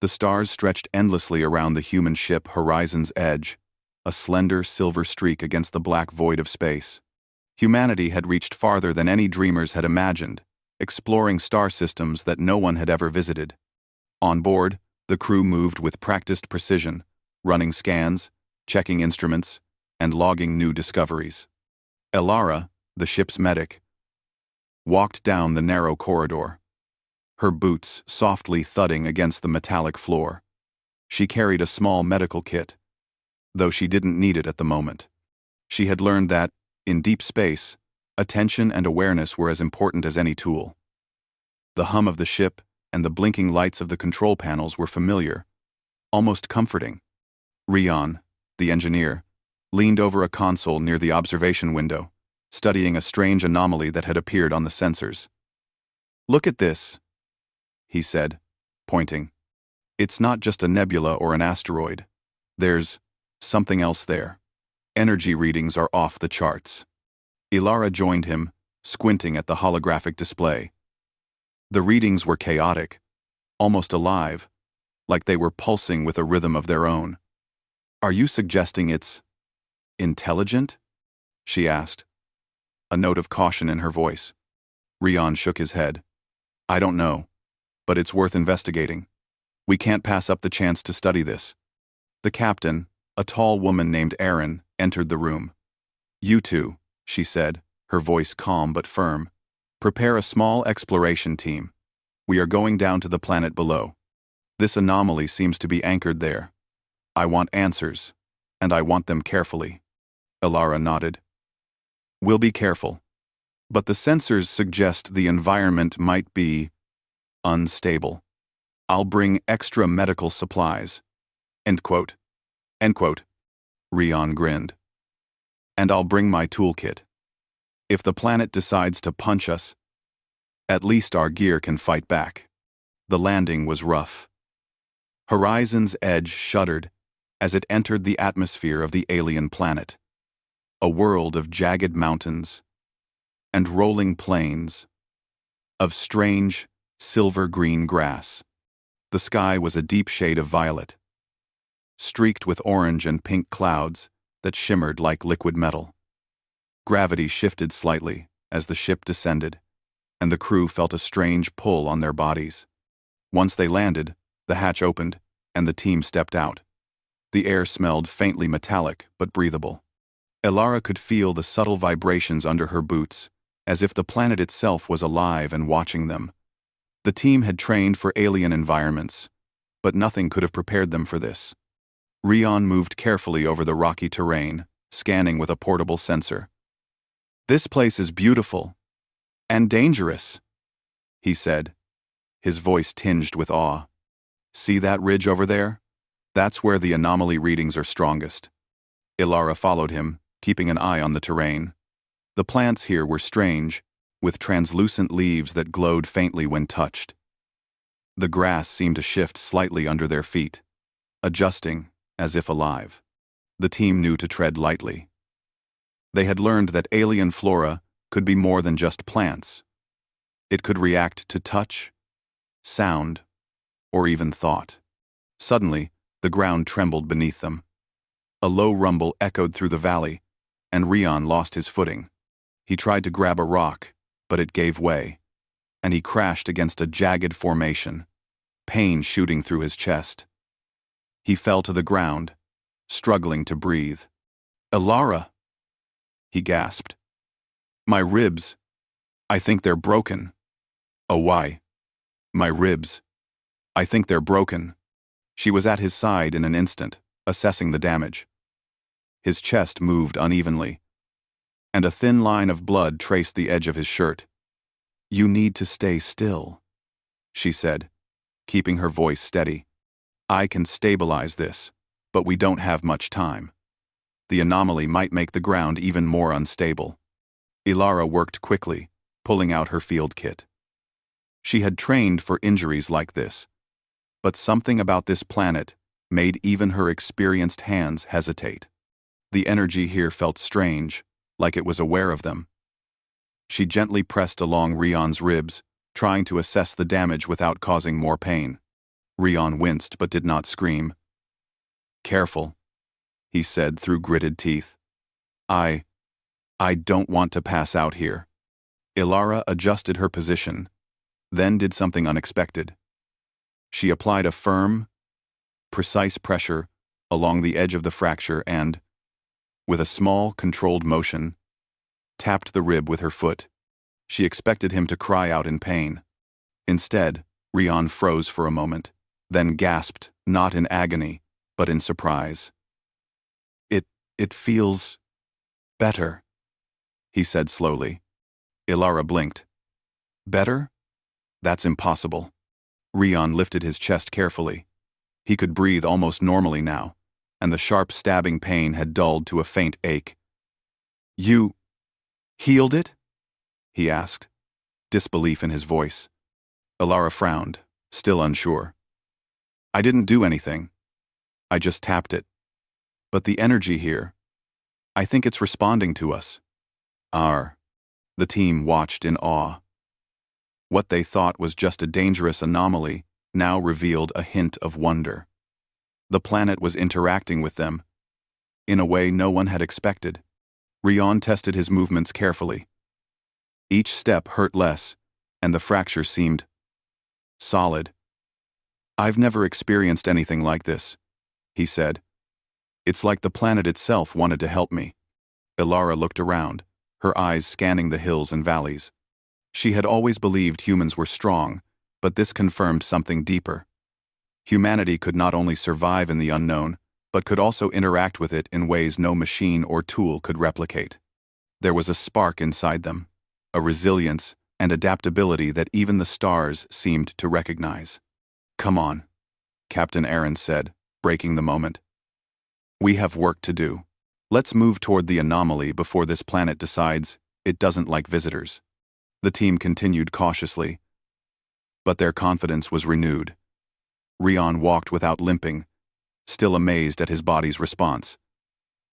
The stars stretched endlessly around the human ship Horizon's edge, a slender silver streak against the black void of space. Humanity had reached farther than any dreamers had imagined, exploring star systems that no one had ever visited. On board, the crew moved with practiced precision, running scans, checking instruments, and logging new discoveries. Elara, the ship's medic, walked down the narrow corridor, her boots softly thudding against the metallic floor. She carried a small medical kit, though she didn't need it at the moment. She had learned that, in deep space, attention and awareness were as important as any tool. The hum of the ship and the blinking lights of the control panels were familiar, almost comforting. Rion, the engineer, leaned over a console near the observation window, studying a strange anomaly that had appeared on the sensors. "Look at this," he said, pointing. "It's not just a nebula or an asteroid. There's something else there. Energy readings are off the charts." Elara joined him, squinting at the holographic display. The readings were chaotic, almost alive, like they were pulsing with a rhythm of their own. "Are you suggesting it's intelligent?" she asked, a note of caution in her voice. Rion shook his head. "I don't know, but it's worth investigating. We can't pass up the chance to study this." The captain, a tall woman named Erin, entered the room. "You two," she said, her voice calm but firm, "prepare a small exploration team. We are going down to the planet below. This anomaly seems to be anchored there. I want answers, and I want them carefully." Elara nodded. "We'll be careful. But the sensors suggest the environment might be unstable. I'll bring extra medical supplies." End quote. End quote. Rion grinned. "And I'll bring my toolkit. If the planet decides to punch us, at least our gear can fight back." The landing was rough. Horizon's edge shuddered as it entered the atmosphere of the alien planet. A world of jagged mountains and rolling plains, of strange, silver-green grass. The sky was a deep shade of violet, streaked with orange and pink clouds that shimmered like liquid metal. Gravity shifted slightly as the ship descended, and the crew felt a strange pull on their bodies. Once they landed, the hatch opened, and the team stepped out. The air smelled faintly metallic but breathable. Elara could feel the subtle vibrations under her boots, as if the planet itself was alive and watching them. The team had trained for alien environments, but nothing could have prepared them for this. Rion moved carefully over the rocky terrain, scanning with a portable sensor. "This place is beautiful and dangerous," he said, his voice tinged with awe. "See that ridge over there? That's where the anomaly readings are strongest." Elara followed him, keeping an eye on the terrain. The plants here were strange, with translucent leaves that glowed faintly when touched. The grass seemed to shift slightly under their feet, adjusting, as if alive. The team knew to tread lightly. They had learned that alien flora could be more than just plants. It could react to touch, sound, or even thought. Suddenly, the ground trembled beneath them. A low rumble echoed through the valley, and Rion lost his footing. He tried to grab a rock, but it gave way, and he crashed against a jagged formation, pain shooting through his chest. He fell to the ground, struggling to breathe. "Elara!" he gasped. "My ribs. I think they're broken." "Oh, why?" "My ribs. I think they're broken." She was at his side in an instant, assessing the damage. His chest moved unevenly, and a thin line of blood traced the edge of his shirt. "You need to stay still," she said, keeping her voice steady. "I can stabilize this, but we don't have much time. The anomaly might make the ground even more unstable." Elara worked quickly, pulling out her field kit. She had trained for injuries like this, but something about this planet made even her experienced hands hesitate. The energy here felt strange, like it was aware of them. She gently pressed along Rion's ribs, trying to assess the damage without causing more pain. Rion winced but did not scream. "Careful," he said through gritted teeth. I don't want to pass out here." Ilara adjusted her position, then did something unexpected. She applied a firm, precise pressure along the edge of the fracture and, with a small, controlled motion, tapped the rib with her foot. She expected him to cry out in pain. Instead, Rion froze for a moment, then gasped, not in agony, but in surprise. It feels better," he said slowly. Ilara blinked. "Better? That's impossible." Rion lifted his chest carefully. He could breathe almost normally now, and the sharp stabbing pain had dulled to a faint ache. "You healed it?" he asked, disbelief in his voice. Ilara frowned, still unsure. "I didn't do anything. I just tapped it. But the energy here, I think it's responding to us." The team watched in awe. What they thought was just a dangerous anomaly now revealed a hint of wonder. The planet was interacting with them in a way no one had expected. Rion tested his movements carefully. Each step hurt less, and the fracture seemed solid. "I've never experienced anything like this," he said. "It's like the planet itself wanted to help me." Ilara looked around, her eyes scanning the hills and valleys. She had always believed humans were strong, but this confirmed something deeper. Humanity could not only survive in the unknown, but could also interact with it in ways no machine or tool could replicate. There was a spark inside them, a resilience and adaptability that even the stars seemed to recognize. "Come on," Captain Aaron said, breaking the moment. "We have work to do. Let's move toward the anomaly before this planet decides it doesn't like visitors." The team continued cautiously, but their confidence was renewed. Rion walked without limping, still amazed at his body's response.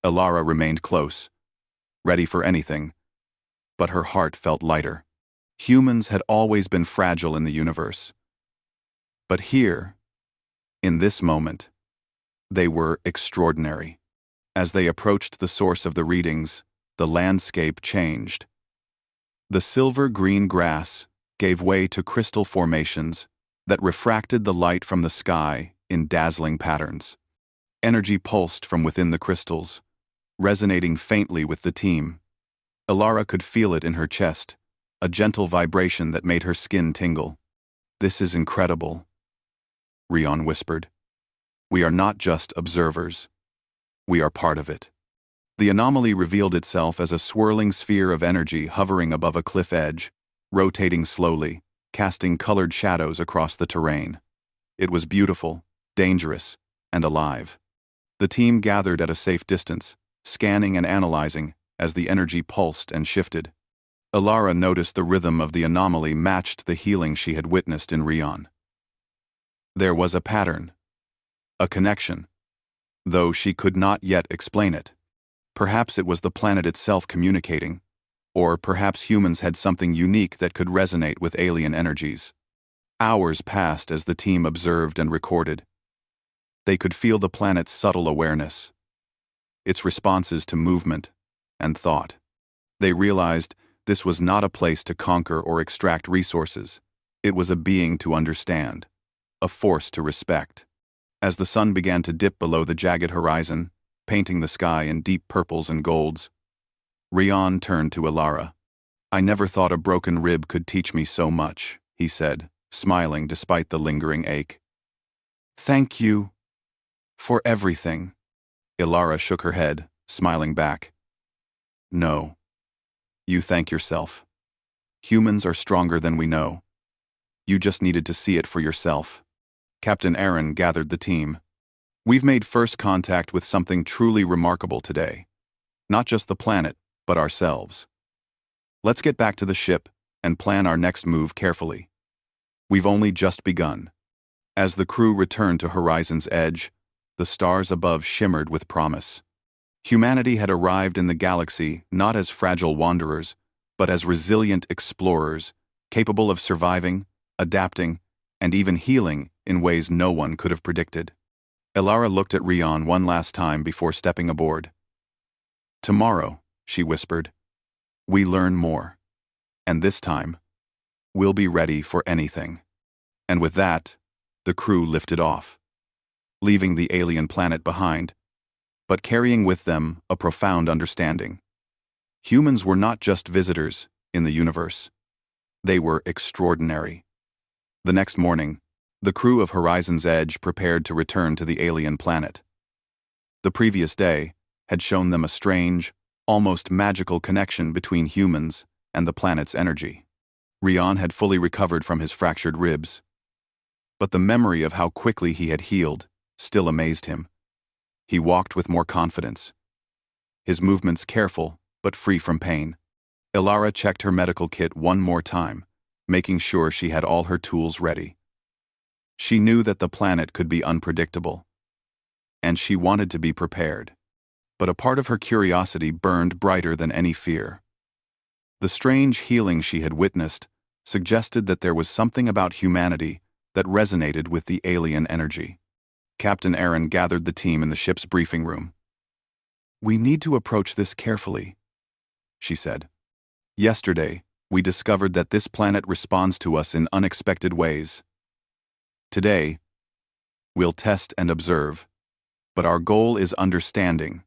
Ilara remained close, ready for anything, but her heart felt lighter. Humans had always been fragile in the universe. But here, in this moment, they were extraordinary. As they approached the source of the readings, the landscape changed. The silver-green grass gave way to crystal formations that refracted the light from the sky in dazzling patterns. Energy pulsed from within the crystals, resonating faintly with the team. Ilara could feel it in her chest, a gentle vibration that made her skin tingle. "This is incredible," Rion whispered. "We are not just observers. We are part of it." The anomaly revealed itself as a swirling sphere of energy hovering above a cliff edge, rotating slowly, casting colored shadows across the terrain. It was beautiful, dangerous, and alive. The team gathered at a safe distance, scanning and analyzing as the energy pulsed and shifted. Ilara noticed the rhythm of the anomaly matched the healing she had witnessed in Rion. There was a pattern, a connection, though she could not yet explain it. Perhaps it was the planet itself communicating, or perhaps humans had something unique that could resonate with alien energies. Hours passed as the team observed and recorded. They could feel the planet's subtle awareness, its responses to movement and thought. They realized this was not a place to conquer or extract resources. It was a being to understand, a force to respect. As the sun began to dip below the jagged horizon, painting the sky in deep purples and golds, Rion turned to Ilara. "I never thought a broken rib could teach me so much," he said, smiling despite the lingering ache. "Thank you for everything." Ilara shook her head, smiling back. "No. You thank yourself. Humans are stronger than we know. You just needed to see it for yourself." Captain Aaron gathered the team. "We've made first contact with something truly remarkable today. Not just the planet, but ourselves. Let's get back to the ship and plan our next move carefully. We've only just begun." As the crew returned to Horizon's edge, the stars above shimmered with promise. Humanity had arrived in the galaxy not as fragile wanderers, but as resilient explorers, capable of surviving, adapting, and even healing in ways no one could have predicted. Elara looked at Rion one last time before stepping aboard. "Tomorrow," she whispered, "we learn more. And this time, we'll be ready for anything." And with that, the crew lifted off, leaving the alien planet behind, but carrying with them a profound understanding. Humans were not just visitors in the universe. They were extraordinary. The next morning, the crew of Horizon's Edge prepared to return to the alien planet. The previous day had shown them a strange, almost magical connection between humans and the planet's energy. Rion had fully recovered from his fractured ribs, but the memory of how quickly he had healed still amazed him. He walked with more confidence, his movements careful but free from pain. Elara checked her medical kit one more time, making sure she had all her tools ready. She knew that the planet could be unpredictable, and she wanted to be prepared. But a part of her curiosity burned brighter than any fear. The strange healing she had witnessed suggested that there was something about humanity that resonated with the alien energy. Captain Aaron gathered the team in the ship's briefing room. "We need to approach this carefully," she said. "Yesterday, we discovered that this planet responds to us in unexpected ways. Today, we'll test and observe, but our goal is understanding,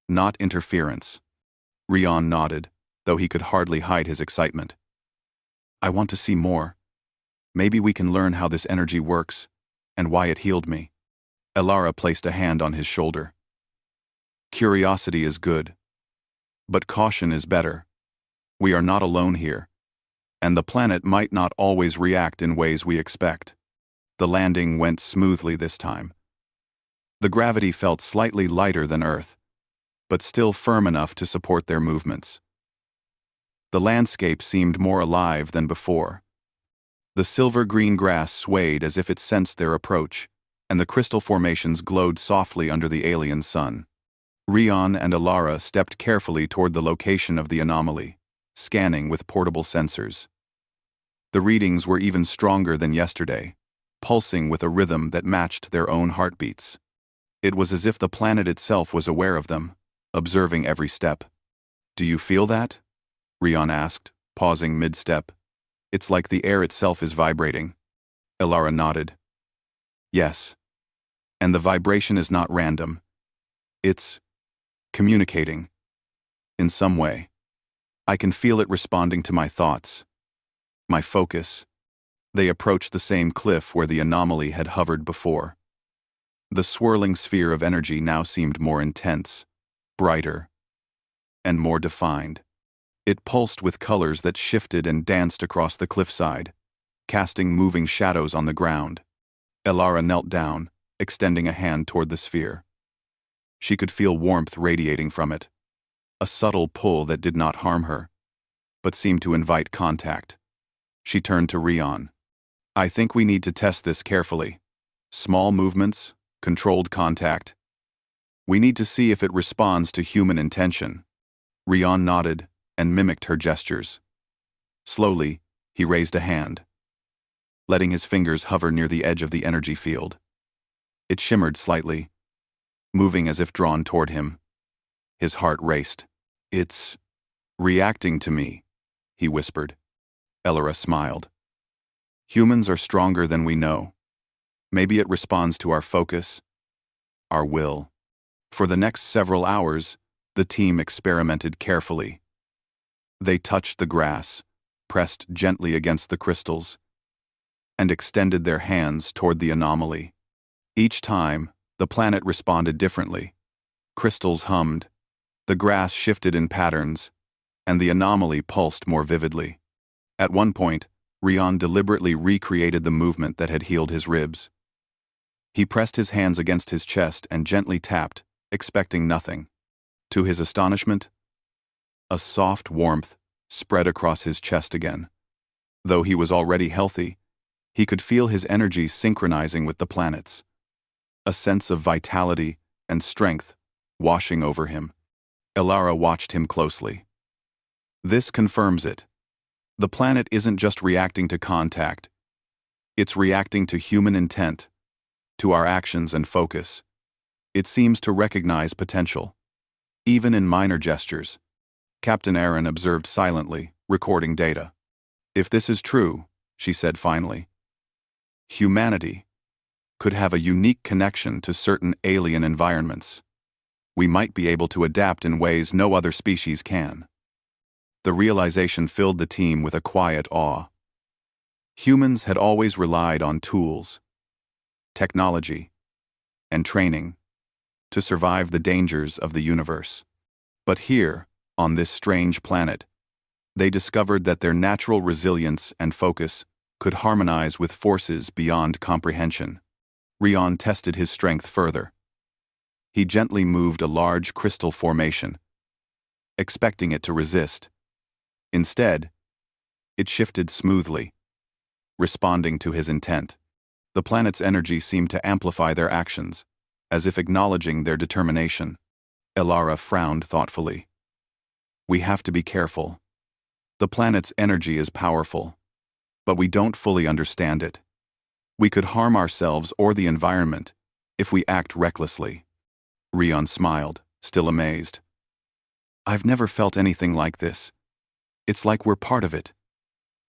not interference." Rion nodded, though he could hardly hide his excitement. "I want to see more. Maybe we can learn how this energy works, and why it healed me." Elara placed a hand on his shoulder. "Curiosity is good, but caution is better. We are not alone here, and the planet might not always react in ways we expect." The landing went smoothly this time. The gravity felt slightly lighter than Earth, but still firm enough to support their movements. The landscape seemed more alive than before. The silver-green grass swayed as if it sensed their approach, and the crystal formations glowed softly under the alien sun. Rion and Elara stepped carefully toward the location of the anomaly, scanning with portable sensors. The readings were even stronger than yesterday, pulsing with a rhythm that matched their own heartbeats. It was as if the planet itself was aware of them, observing every step. "Do you feel that?" Rion asked, pausing mid-step. "It's like the air itself is vibrating." Elara nodded. "Yes. And the vibration is not random. It's communicating. In some way. I can feel it responding to my thoughts, my focus." They approached the same cliff where the anomaly had hovered before. The swirling sphere of energy now seemed more intense, brighter, and more defined. It pulsed with colors that shifted and danced across the cliffside, casting moving shadows on the ground. Elara knelt down, extending a hand toward the sphere. She could feel warmth radiating from it, a subtle pull that did not harm her, but seemed to invite contact. She turned to Rion. "I think we need to test this carefully. Small movements, controlled contact. We need to see if it responds to human intention." Rion nodded and mimicked her gestures. Slowly, he raised a hand, letting his fingers hover near the edge of the energy field. It shimmered slightly, moving as if drawn toward him. His heart raced. "It's reacting to me," he whispered. Elara smiled. "Humans are stronger than we know. Maybe it responds to our focus, our will." For the next several hours, the team experimented carefully. They touched the grass, pressed gently against the crystals, and extended their hands toward the anomaly. Each time, the planet responded differently. Crystals hummed, the grass shifted in patterns, and the anomaly pulsed more vividly. At one point, Rion deliberately recreated the movement that had healed his ribs. He pressed his hands against his chest and gently tapped, expecting nothing. To his astonishment, a soft warmth spread across his chest again. Though he was already healthy, he could feel his energy synchronizing with the planet's, a sense of vitality and strength washing over him. Elara watched him closely. "This confirms it. The planet isn't just reacting to contact, It's reacting to human intent, to our actions and focus. It seems to recognize potential, even in minor gestures. Captain Aaron observed silently, recording data. If this is true, she said finally, humanity could have a unique connection to certain alien environments. We might be able to adapt in ways no other species can. The realization filled the team with a quiet awe. Humans had always relied on tools, technology, and training to survive the dangers of the universe. But here, on this strange planet, they discovered that their natural resilience and focus could harmonize with forces beyond comprehension. Rion tested his strength further. He gently moved a large crystal formation, expecting it to resist. Instead, it shifted smoothly, responding to his intent. The planet's energy seemed to amplify their actions, as if acknowledging their determination. Elara frowned thoughtfully. We have to be careful. The planet's energy is powerful, but we don't fully understand it. We could harm ourselves or the environment if we act recklessly. Rion smiled, still amazed. I've never felt anything like this. It's like we're part of it,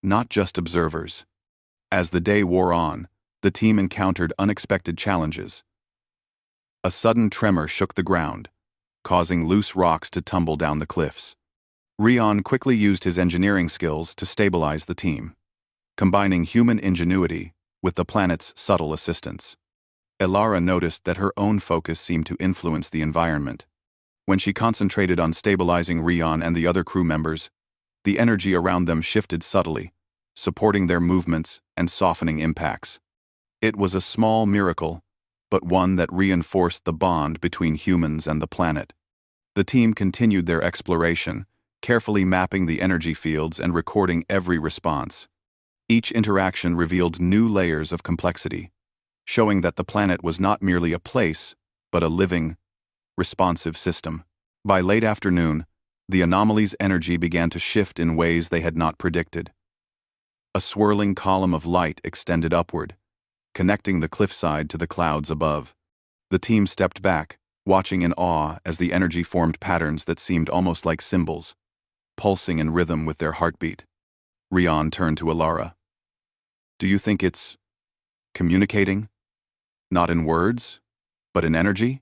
not just observers. As the day wore on, the team encountered unexpected challenges. A sudden tremor shook the ground, causing loose rocks to tumble down the cliffs. Rion quickly used his engineering skills to stabilize the team, combining human ingenuity with the planet's subtle assistance. Elara noticed that her own focus seemed to influence the environment. When she concentrated on stabilizing Rion and the other crew members, the energy around them shifted subtly, supporting their movements and softening impacts. It was a small miracle, but one that reinforced the bond between humans and the planet. The team continued their exploration, carefully mapping the energy fields and recording every response. Each interaction revealed new layers of complexity, showing that the planet was not merely a place, but a living, responsive system. By late afternoon, the anomaly's energy began to shift in ways they had not predicted. A swirling column of light extended upward, connecting the cliffside to the clouds above. The team stepped back, watching in awe as the energy formed patterns that seemed almost like symbols, pulsing in rhythm with their heartbeat. Rion turned to Elara. Do you think it's communicating? Not in words, but in energy?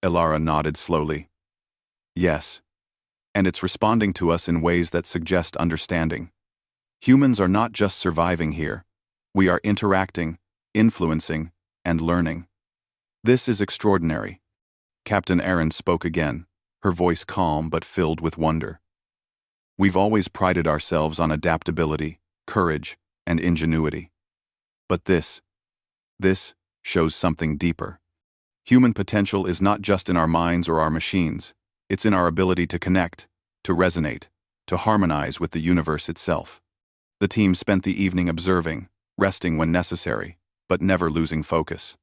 Elara nodded slowly. Yes, and it's responding to us in ways that suggest understanding. Humans are not just surviving here. We are interacting, influencing, and learning. This is extraordinary. Captain Aaron spoke again, her voice calm but filled with wonder. We've always prided ourselves on adaptability, courage, and ingenuity. But this shows something deeper. Human potential is not just in our minds or our machines, it's in our ability to connect, to resonate, to harmonize with the universe itself. The team spent the evening observing, resting when necessary, but never losing focus.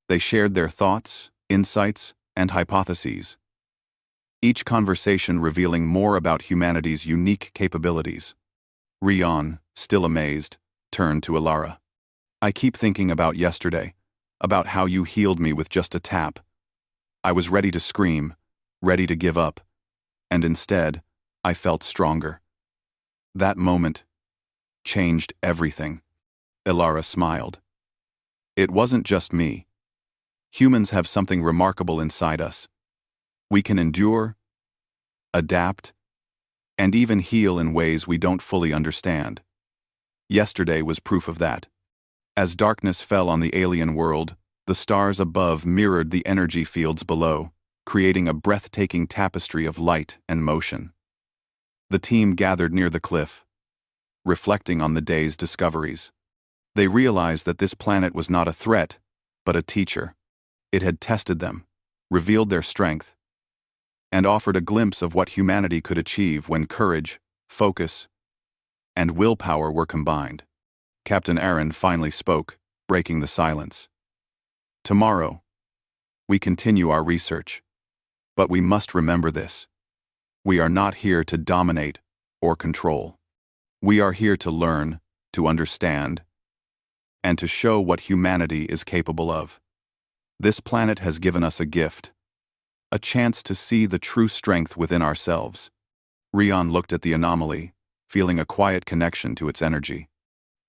They shared their thoughts, insights, and hypotheses, each conversation revealing more about humanity's unique capabilities. Rion, still amazed, turned to Elara. I keep thinking about yesterday, about how you healed me with just a tap. I was ready to scream, ready to give up, and instead, I felt stronger. That moment changed everything. Elara smiled. It wasn't just me. Humans have something remarkable inside us. We can endure, adapt, and even heal in ways we don't fully understand. Yesterday was proof of that. As darkness fell on the alien world, the stars above mirrored the energy fields below, creating a breathtaking tapestry of light and motion. The team gathered near the cliff, reflecting on the day's discoveries. They realized that this planet was not a threat, but a teacher. It had tested them, revealed their strength, and offered a glimpse of what humanity could achieve when courage, focus, and willpower were combined. Captain Aaron finally spoke, breaking the silence. Tomorrow, we continue our research, but we must remember this. We are not here to dominate or control. We are here to learn, to understand, and to show what humanity is capable of. This planet has given us a gift, a chance to see the true strength within ourselves. Rion looked at the anomaly, feeling a quiet connection to its energy.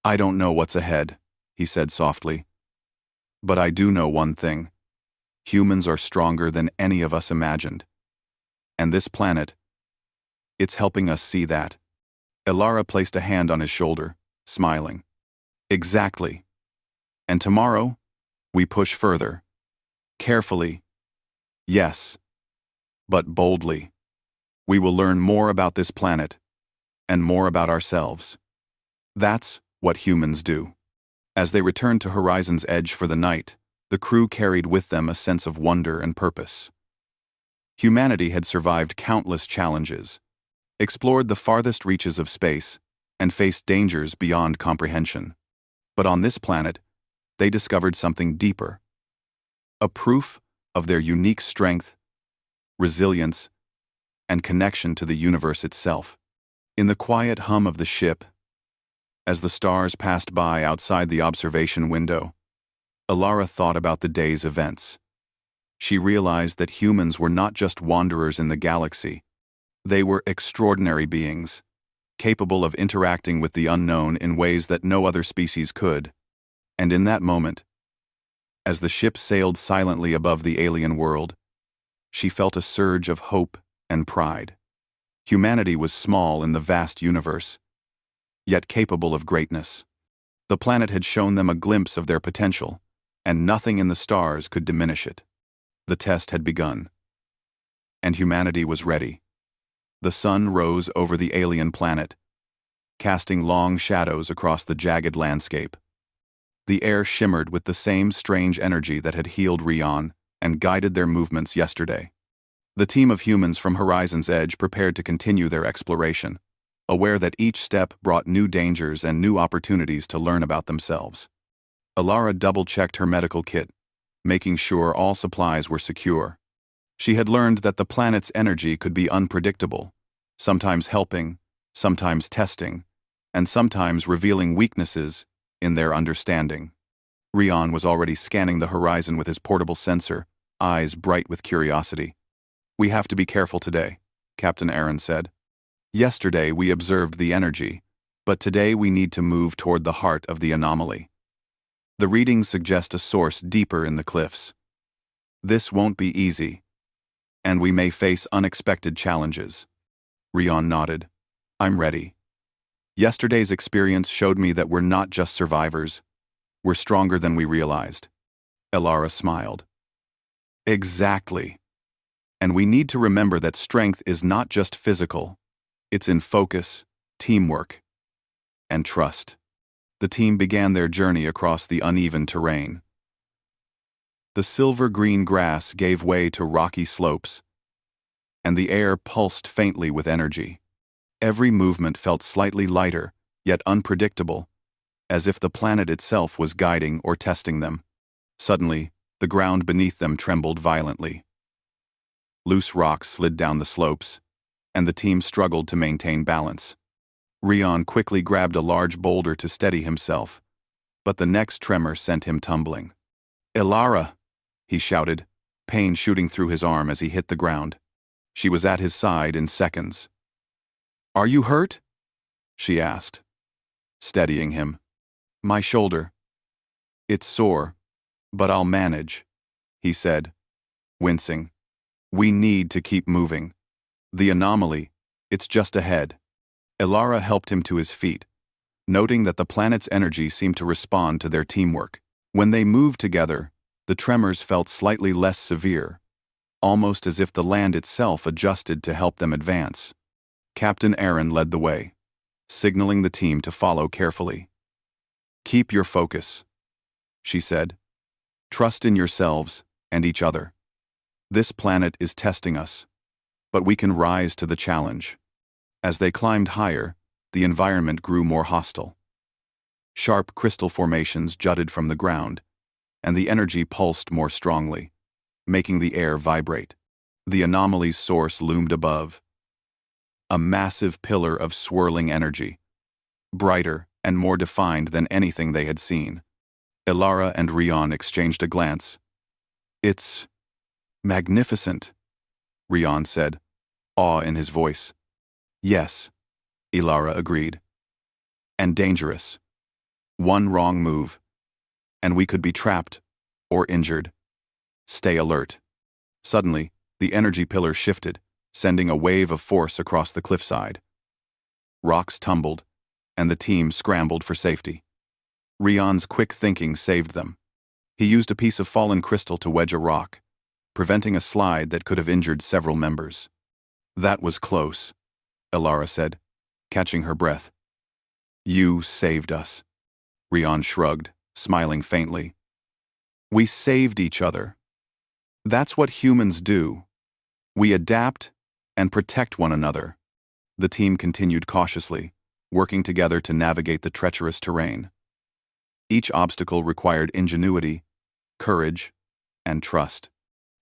I don't know what's ahead, he said softly. But I do know one thing. Humans are stronger than any of us imagined. And this planet, it's helping us see that. Elara placed a hand on his shoulder, smiling. Exactly. And tomorrow, we push further. Carefully. Yes. But boldly. We will learn more about this planet, and more about ourselves. That's what humans do. As they returned to Horizon's Edge for the night, the crew carried with them a sense of wonder and purpose. Humanity had survived countless challenges, explored the farthest reaches of space, and faced dangers beyond comprehension. But on this planet, they discovered something deeper. A proof of their unique strength, resilience, and connection to the universe itself. In the quiet hum of the ship, as the stars passed by outside the observation window, Elara thought about the day's events. She realized that humans were not just wanderers in the galaxy. They were extraordinary beings, capable of interacting with the unknown in ways that no other species could. And in that moment, as the ship sailed silently above the alien world, she felt a surge of hope and pride. Humanity was small in the vast universe, yet capable of greatness. The planet had shown them a glimpse of their potential, and nothing in the stars could diminish it. The test had begun, and humanity was ready. The sun rose over the alien planet, casting long shadows across the jagged landscape. The air shimmered with the same strange energy that had healed Rion and guided their movements yesterday. The team of humans from Horizon's Edge prepared to continue their exploration, aware that each step brought new dangers and new opportunities to learn about themselves. Elara double-checked her medical kit, making sure all supplies were secure. She had learned that the planet's energy could be unpredictable, sometimes helping, sometimes testing, and sometimes revealing weaknesses in their understanding. Rion was already scanning the horizon with his portable sensor, eyes bright with curiosity. We have to be careful today, Captain Aaron said. Yesterday we observed the energy, but today we need to move toward the heart of the anomaly. The readings suggest a source deeper in the cliffs. This won't be easy, and we may face unexpected challenges. Rion nodded. I'm ready. Yesterday's experience showed me that we're not just survivors. We're stronger than we realized. Elara smiled. Exactly. And we need to remember that strength is not just physical. It's in focus, teamwork, and trust. The team began their journey across the uneven terrain. The silver-green grass gave way to rocky slopes, and the air pulsed faintly with energy. Every movement felt slightly lighter, yet unpredictable, as if the planet itself was guiding or testing them. Suddenly, the ground beneath them trembled violently. Loose rocks slid down the slopes, and the team struggled to maintain balance. Rion quickly grabbed a large boulder to steady himself, but the next tremor sent him tumbling. Elara! He shouted, pain shooting through his arm as he hit the ground. She was at his side in seconds. Are you hurt? She asked, steadying him. My shoulder. It's sore, but I'll manage, he said, wincing. We need to keep moving. The anomaly, it's just ahead. Elara helped him to his feet, noting that the planet's energy seemed to respond to their teamwork. When they moved together, the tremors felt slightly less severe, almost as if the land itself adjusted to help them advance. Captain Aaron led the way, signaling the team to follow carefully. Keep your focus, she said. Trust in yourselves and each other. This planet is testing us, but we can rise to the challenge. As they climbed higher, the environment grew more hostile. Sharp crystal formations jutted from the ground, and the energy pulsed more strongly, making the air vibrate. The anomaly's source loomed above, a massive pillar of swirling energy, brighter and more defined than anything they had seen. Ilara and Rion exchanged a glance. "It's magnificent," Rion said, awe in his voice. "Yes," Ilara agreed. "And dangerous. One wrong move, and we could be trapped or injured. Stay alert." Suddenly, the energy pillar shifted, sending a wave of force across the cliffside. Rocks tumbled, and the team scrambled for safety. Rion's quick thinking saved them. He used a piece of fallen crystal to wedge a rock, preventing a slide that could have injured several members. "That was close," Ilara said, catching her breath. "You saved us." Rion shrugged, smiling faintly. "We saved each other. That's what humans do. We adapt and protect one another." The team continued cautiously, working together to navigate the treacherous terrain. Each obstacle required ingenuity, courage, and trust.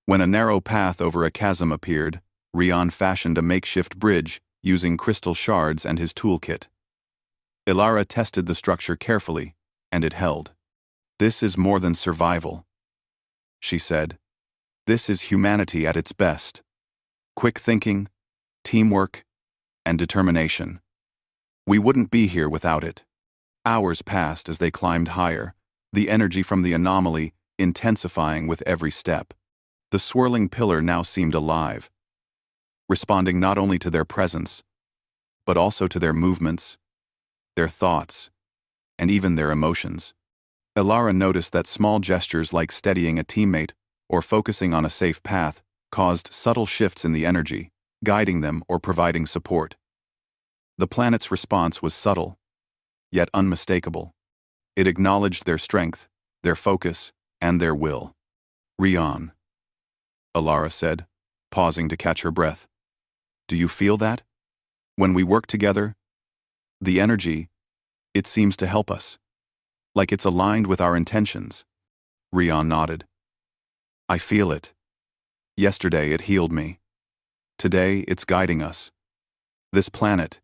When a narrow path over a chasm appeared, Rion fashioned a makeshift bridge using crystal shards and his toolkit. Ilara tested the structure carefully, and it held. "This is more than survival," she said. "This is humanity at its best. Quick thinking, teamwork, and determination. We wouldn't be here without it." Hours passed as they climbed higher, the energy from the anomaly intensifying with every step. The swirling pillar now seemed alive, responding not only to their presence, but also to their movements, their thoughts, and even their emotions. Ilara noticed that small gestures like steadying a teammate or focusing on a safe path caused subtle shifts in the energy, guiding them or providing support. The planet's response was subtle, yet unmistakable. It acknowledged their strength, their focus, and their will. "Rion," Ilara said, pausing to catch her breath. "Do you feel that? When we work together, the energy, it seems to help us. Like it's aligned with our intentions." Rion nodded. "I feel it. Yesterday it healed me. Today it's guiding us. This planet,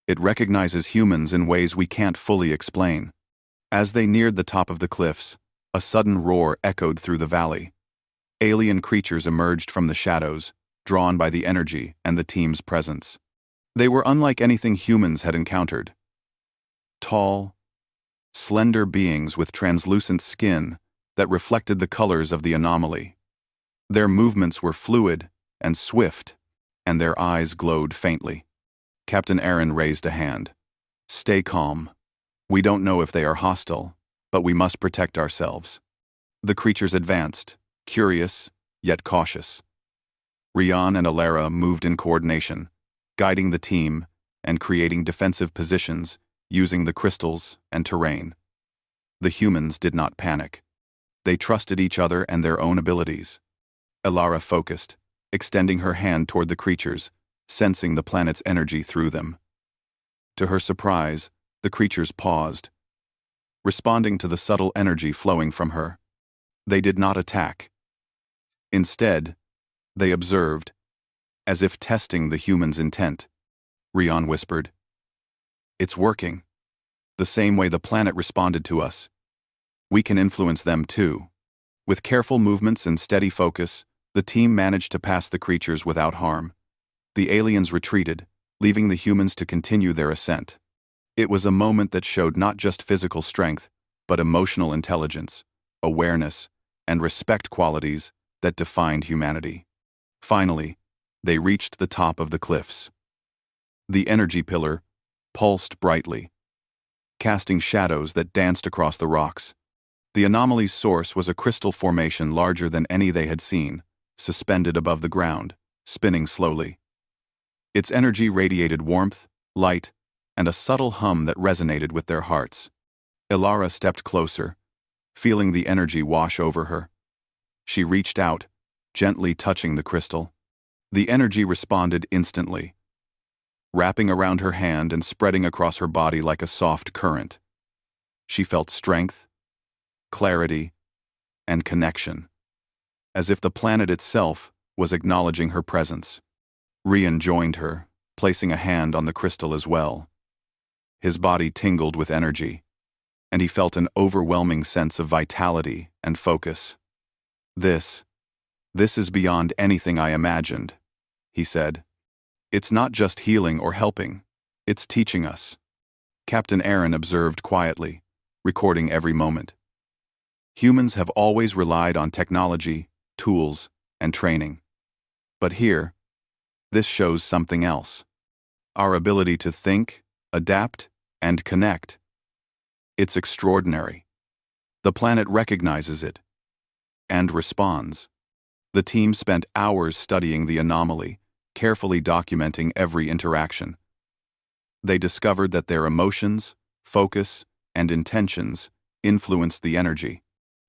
it recognizes humans in ways we can't fully explain." As they neared the top of the cliffs, a sudden roar echoed through the valley. Alien creatures emerged from the shadows, drawn by the energy and the team's presence. They were unlike anything humans had encountered. Tall, slender beings with translucent skin that reflected the colors of the anomaly. Their movements were fluid and swift, and their eyes glowed faintly. Captain Aaron raised a hand. "Stay calm. We don't know if they are hostile, but we must protect ourselves." The creatures advanced, curious, yet cautious. Rion and Ilara moved in coordination, guiding the team and creating defensive positions using the crystals and terrain. The humans did not panic. They trusted each other and their own abilities. Ilara focused, extending her hand toward the creatures, sensing the planet's energy through them. To her surprise, the creatures paused, responding to the subtle energy flowing from her. They did not attack. Instead, they observed, as if testing the human's intent. Rion whispered, "It's working. The same way the planet responded to us. We can influence them too." With careful movements and steady focus, the team managed to pass the creatures without harm. The aliens retreated, leaving the humans to continue their ascent. It was a moment that showed not just physical strength, but emotional intelligence, awareness, and respect qualities that defined humanity. Finally, they reached the top of the cliffs. The energy pillar pulsed brightly, casting shadows that danced across the rocks. The anomaly's source was a crystal formation larger than any they had seen, suspended above the ground, spinning slowly. Its energy radiated warmth, light, and a subtle hum that resonated with their hearts. Ilara stepped closer, feeling the energy wash over her. She reached out, gently touching the crystal. The energy responded instantly, wrapping around her hand and spreading across her body like a soft current. She felt strength, clarity, and connection, as if the planet itself was acknowledging her presence. Rion joined her, placing a hand on the crystal as well. His body tingled with energy. and he felt an overwhelming sense of vitality and focus. This is beyond anything I imagined, he said. It's not just healing or helping, it's teaching us. Captain Aaron observed quietly, recording every moment. Humans have always relied on technology, tools, and training. But here, this shows something else. Our ability to think, adapt, and connect. It's extraordinary. The planet recognizes it and responds. The team spent hours studying the anomaly, carefully documenting every interaction. They discovered that their emotions, focus, and intentions influenced the energy.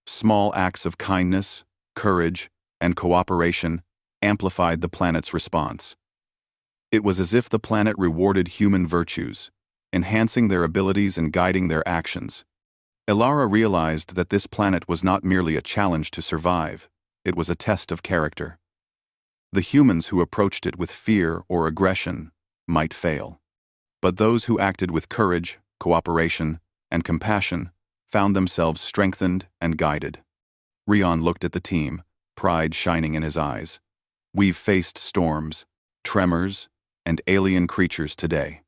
Small acts of kindness, courage, and cooperation amplified the planet's response. It was as if the planet rewarded human virtues, enhancing their abilities and guiding their actions. Elara realized that this planet was not merely a challenge to survive, it was a test of character. The humans who approached it with fear or aggression might fail. But those who acted with courage, cooperation, and compassion found themselves strengthened and guided. Rion looked at the team, pride shining in his eyes. We've faced storms, tremors, and alien creatures today.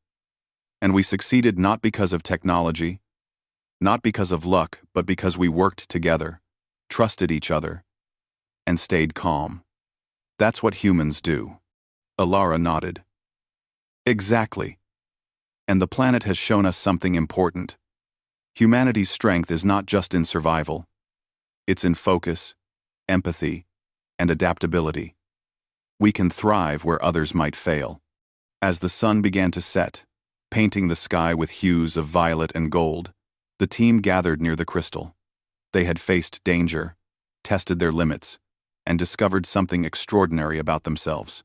And we succeeded not because of technology, not because of luck, but because we worked together, trusted each other, and stayed calm. That's what humans do. Elara nodded. Exactly. And the planet has shown us something important. Humanity's strength is not just in survival. It's in focus, empathy, and adaptability. We can thrive where others might fail. As the sun began to set, painting the sky with hues of violet and gold, the team gathered near the crystal. They had faced danger, tested their limits, and discovered something extraordinary about themselves.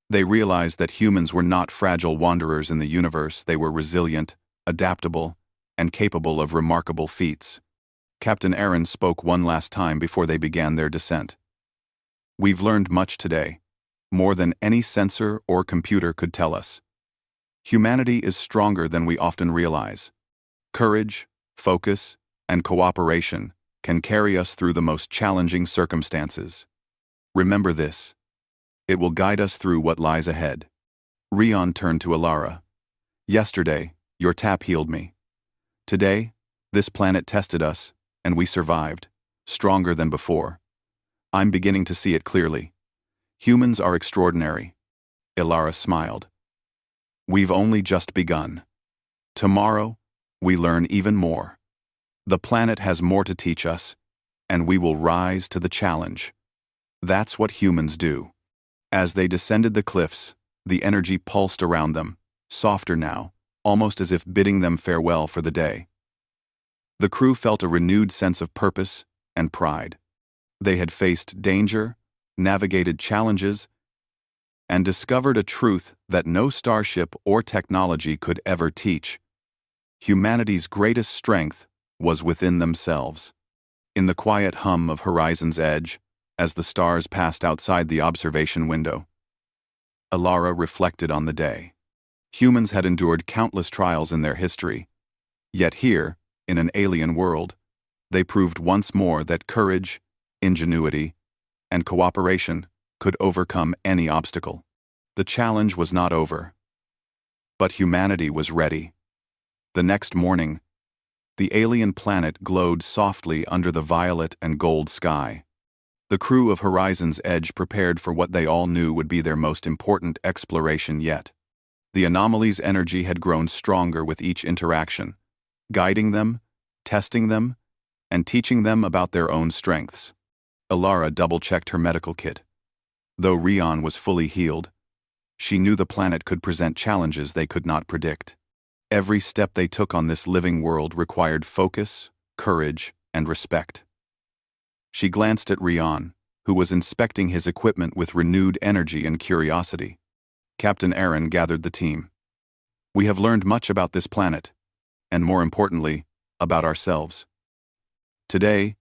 They realized that humans were not fragile wanderers in the universe. They were resilient, adaptable, and capable of remarkable feats. Captain Aaron spoke one last time before they began their descent. We've learned much today, more than any sensor or computer could tell us. Humanity is stronger than we often realize. Courage, focus, and cooperation can carry us through the most challenging circumstances. Remember this. It will guide us through what lies ahead. Rion turned to Elara. Yesterday, your tap healed me. Today, this planet tested us, and we survived, stronger than before. I'm beginning to see it clearly. Humans are extraordinary. Elara smiled. We've only just begun. Tomorrow, we learn even more. The planet has more to teach us, and we will rise to the challenge. That's what humans do. As they descended the cliffs, the energy pulsed around them, softer now, almost as if bidding them farewell for the day. The crew felt a renewed sense of purpose and pride. They had faced danger, navigated challenges, and discovered a truth that no starship or technology could ever teach. Humanity's greatest strength was within themselves. In the quiet hum of Horizon's Edge, as the stars passed outside the observation window, Elara reflected on the day. Humans had endured countless trials in their history, yet here, in an alien world, they proved once more that courage, ingenuity, and cooperation could overcome any obstacle. The challenge was not over, but humanity was ready. The next morning, the alien planet glowed softly under the violet and gold sky. The crew of Horizon's Edge prepared for what they all knew would be their most important exploration yet. The anomaly's energy had grown stronger with each interaction, guiding them, testing them, and teaching them about their own strengths. Elara double-checked her medical kit. Though Rion was fully healed, she knew the planet could present challenges they could not predict. Every step they took on this living world required focus, courage, and respect. She glanced at Rion, who was inspecting his equipment with renewed energy and curiosity. Captain Aaron gathered the team. We have learned much about this planet, and more importantly, about ourselves. Today,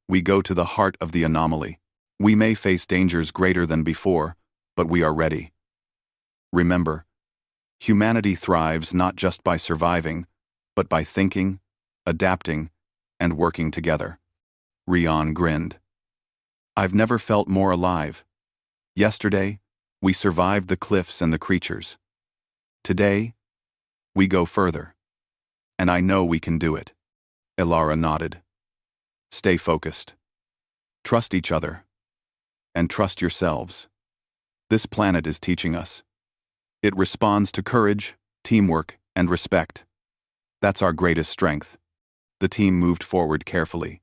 we go to the heart of the anomaly. We may face dangers greater than before, but we are ready. Remember, humanity thrives not just by surviving, but by thinking, adapting, and working together. Rion grinned. I've never felt more alive. Yesterday, we survived the cliffs and the creatures. Today, we go further. And I know we can do it. Ilara nodded. Stay focused. Trust each other. And trust yourselves. This planet is teaching us. It responds to courage, teamwork, and respect. That's our greatest strength. The team moved forward carefully.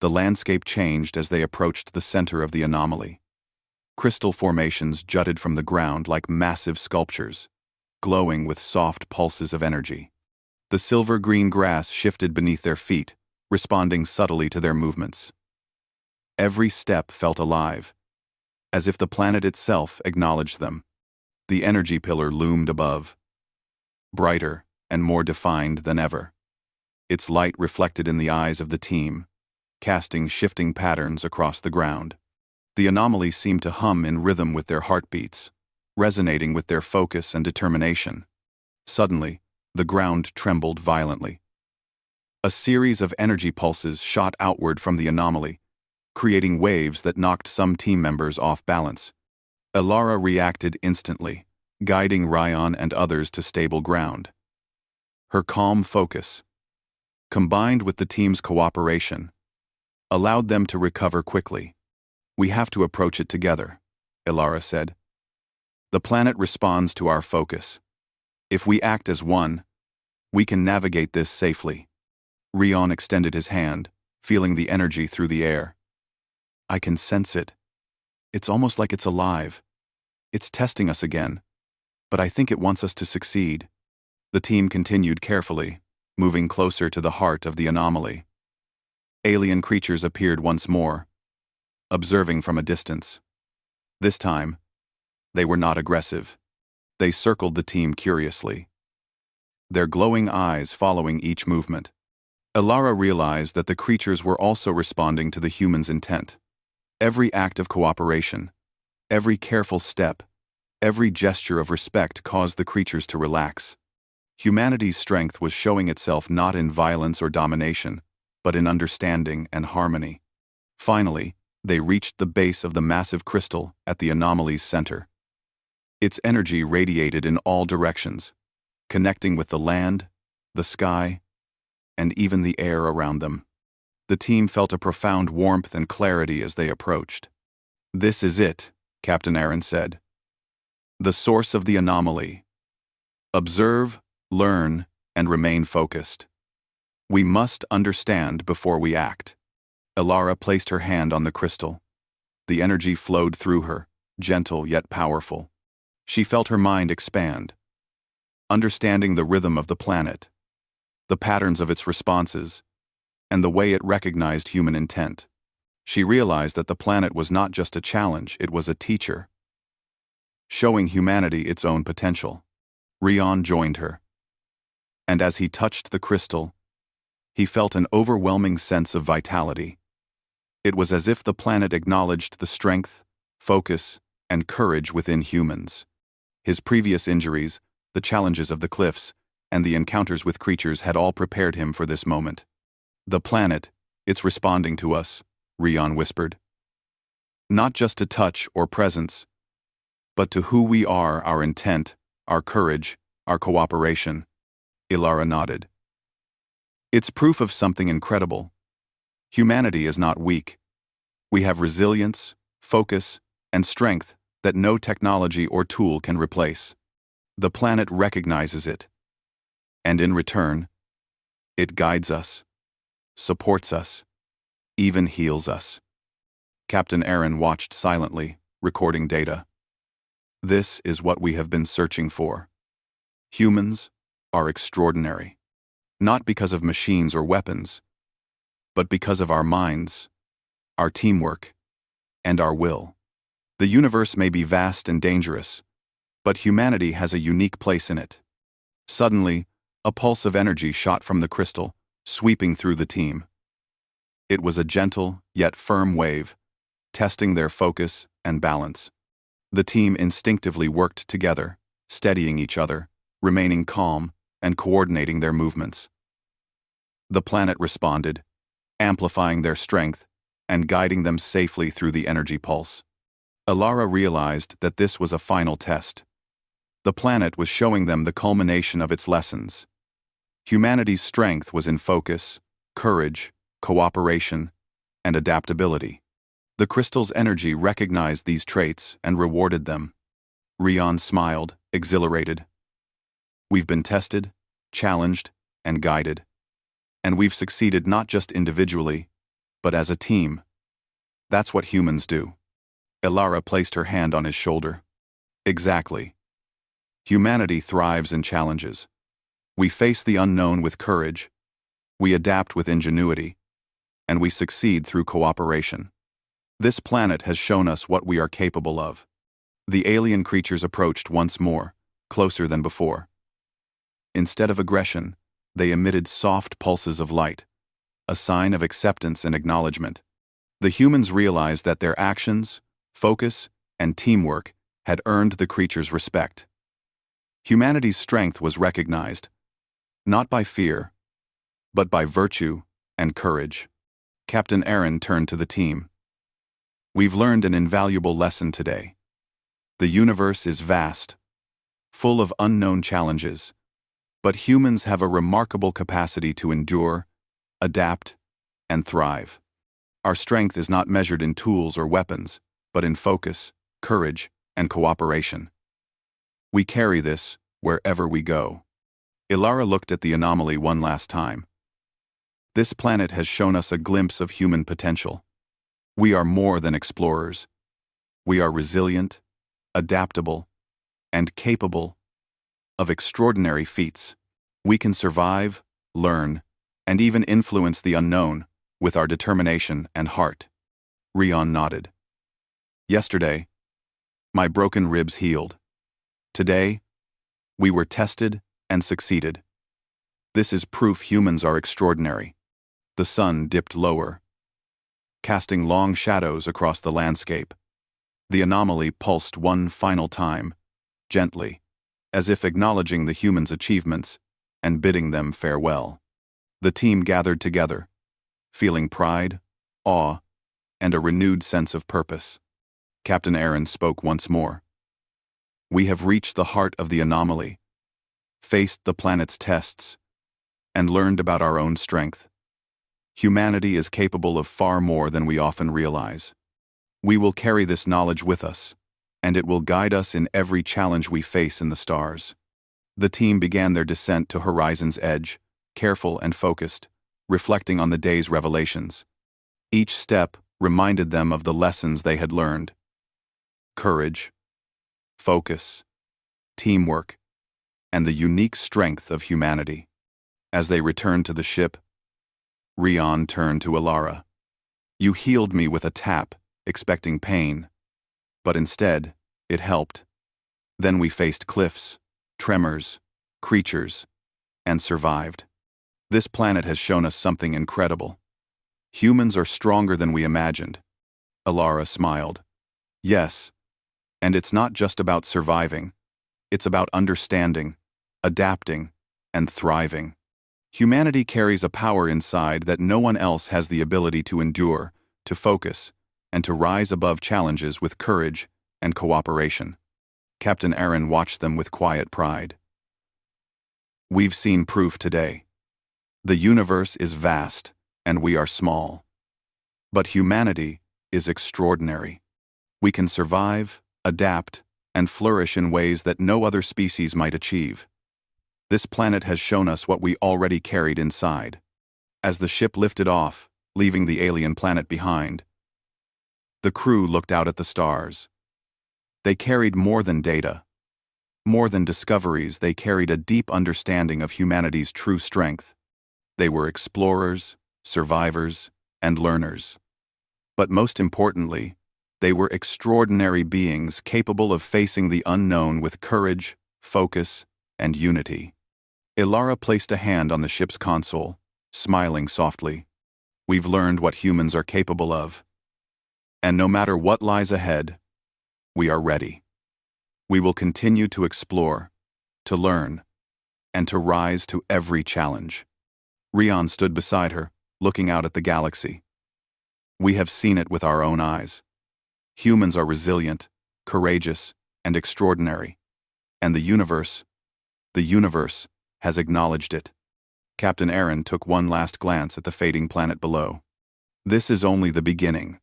The landscape changed as they approached the center of the anomaly. Crystal formations jutted from the ground like massive sculptures, glowing with soft pulses of energy. The silver-green grass shifted beneath their feet, responding subtly to their movements. Every step felt alive, as if the planet itself acknowledged them. The energy pillar loomed above, brighter and more defined than ever. Its light reflected in the eyes of the team, casting shifting patterns across the ground. The anomaly seemed to hum in rhythm with their heartbeats, resonating with their focus and determination. Suddenly, the ground trembled violently. A series of energy pulses shot outward from the anomaly, creating waves that knocked some team members off balance. Ilara reacted instantly, guiding Rion and others to stable ground. Her calm focus, combined with the team's cooperation, allowed them to recover quickly. We have to approach it together, Ilara said. The planet responds to our focus. If we act as one, we can navigate this safely. Rion extended his hand, feeling the energy through the air. I can sense it. It's almost like it's alive. It's testing us again, but I think it wants us to succeed. The team continued carefully, moving closer to the heart of the anomaly. Alien creatures appeared once more, observing from a distance. This time, they were not aggressive. They circled the team curiously, their glowing eyes following each movement. Ilara realized that the creatures were also responding to the humans' intent. Every act of cooperation, every careful step, every gesture of respect caused the creatures to relax. Humanity's strength was showing itself not in violence or domination, but in understanding and harmony. Finally, they reached the base of the massive crystal at the anomaly's center. Its energy radiated in all directions, connecting with the land, the sky, and even the air around them. The team felt a profound warmth and clarity as they approached. This is it, Captain Aaron said. The source of the anomaly. Observe, learn, and remain focused. We must understand before we act. Ilara placed her hand on the crystal. The energy flowed through her, gentle yet powerful. She felt her mind expand, understanding the rhythm of the planet, the patterns of its responses, and the way it recognized human intent. She realized that the planet was not just a challenge, it was a teacher, showing humanity its own potential. Rion joined her, and as he touched the crystal, he felt an overwhelming sense of vitality. It was as if the planet acknowledged the strength, focus, and courage within humans. His previous injuries, the challenges of the cliffs, and the encounters with creatures had all prepared him for this moment. The planet, it's responding to us, Rion whispered. Not just to touch or presence, but to who we are, our intent, our courage, our cooperation. Ilara nodded. It's proof of something incredible. Humanity is not weak. We have resilience, focus, and strength that no technology or tool can replace. The planet recognizes it, and in return, it guides us, supports us, even heals us. Captain Aaron watched silently, recording data. This is what we have been searching for. Humans are extraordinary, not because of machines or weapons, but because of our minds, our teamwork, and our will. The universe may be vast and dangerous, but humanity has a unique place in it. Suddenly, a pulse of energy shot from the crystal, sweeping through the team. It was a gentle, yet firm wave, testing their focus and balance. The team instinctively worked together, steadying each other, remaining calm, and coordinating their movements. The planet responded, amplifying their strength and guiding them safely through the energy pulse. Elara realized that this was a final test. The planet was showing them the culmination of its lessons. Humanity's strength was in focus, courage, cooperation, and adaptability. The crystal's energy recognized these traits and rewarded them. Rion smiled, exhilarated. We've been tested, challenged, and guided. And we've succeeded not just individually, but as a team. That's what humans do. Elara placed her hand on his shoulder. Exactly. Humanity thrives in challenges. We face the unknown with courage, we adapt with ingenuity, and we succeed through cooperation. This planet has shown us what we are capable of. The alien creatures approached once more, closer than before. Instead of aggression, they emitted soft pulses of light, a sign of acceptance and acknowledgement. The humans realized that their actions, focus, and teamwork had earned the creatures' respect. Humanity's strength was recognized, not by fear, but by virtue and courage. Captain Aaron turned to the team. We've learned an invaluable lesson today. The universe is vast, full of unknown challenges, but humans have a remarkable capacity to endure, adapt, and thrive. Our strength is not measured in tools or weapons, but in focus, courage, and cooperation. We carry this wherever we go. Elara looked at the anomaly one last time. This planet has shown us a glimpse of human potential. We are more than explorers. We are resilient, adaptable, and capable of extraordinary feats. We can survive, learn, and even influence the unknown with our determination and heart. Rion nodded. Yesterday, my broken ribs healed. Today, we were tested and succeeded. This is proof humans are extraordinary. The sun dipped lower, casting long shadows across the landscape. The anomaly pulsed one final time, gently, as if acknowledging the humans' achievements and bidding them farewell. The team gathered together, feeling pride, awe, and a renewed sense of purpose. Captain Aaron spoke once more. We have reached the heart of the anomaly, faced the planet's tests, and learned about our own strength. Humanity is capable of far more than we often realize. We will carry this knowledge with us, and it will guide us in every challenge we face in the stars. The team began their descent to Horizon's edge, careful and focused, reflecting on the day's revelations. Each step reminded them of the lessons they had learned. Courage, focus, teamwork, and the unique strength of humanity. As they returned to the ship, Rion turned to Elara. You healed me with a tap, expecting pain, but instead, it helped. Then we faced cliffs, tremors, creatures, and survived. This planet has shown us something incredible. Humans are stronger than we imagined. Elara smiled. Yes, and it's not just about surviving. It's about understanding, adapting, and thriving. Humanity carries a power inside that no one else has the ability to endure, to focus, and to rise above challenges with courage and cooperation. Captain Aaron watched them with quiet pride. We've seen proof today. The universe is vast, and we are small. But humanity is extraordinary. We can survive, adapt, and flourish in ways that no other species might achieve. This planet has shown us what we already carried inside. As the ship lifted off, leaving the alien planet behind, the crew looked out at the stars. They carried more than data. More than discoveries, they carried a deep understanding of humanity's true strength. They were explorers, survivors, and learners. But most importantly, they were extraordinary beings capable of facing the unknown with courage, focus, and unity. Elara placed a hand on the ship's console, smiling softly. We've learned what humans are capable of. And no matter what lies ahead, we are ready. We will continue to explore, to learn, and to rise to every challenge. Rion stood beside her, looking out at the galaxy. We have seen it with our own eyes. Humans are resilient, courageous, and extraordinary. And the universe has acknowledged it. Captain Aaron took one last glance at the fading planet below. This is only the beginning.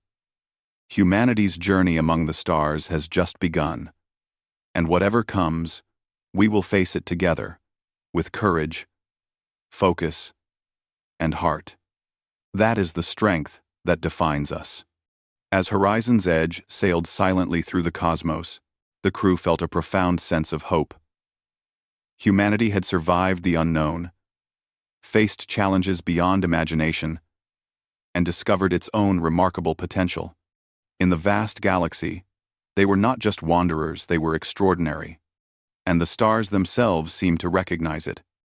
Humanity's journey among the stars has just begun. And whatever comes, we will face it together, with courage, focus, and heart. That is the strength that defines us. As Horizon's Edge sailed silently through the cosmos, the crew felt a profound sense of hope. Humanity had survived the unknown, faced challenges beyond imagination, and discovered its own remarkable potential. In the vast galaxy, they were not just wanderers, they were extraordinary. And the stars themselves seemed to recognize it.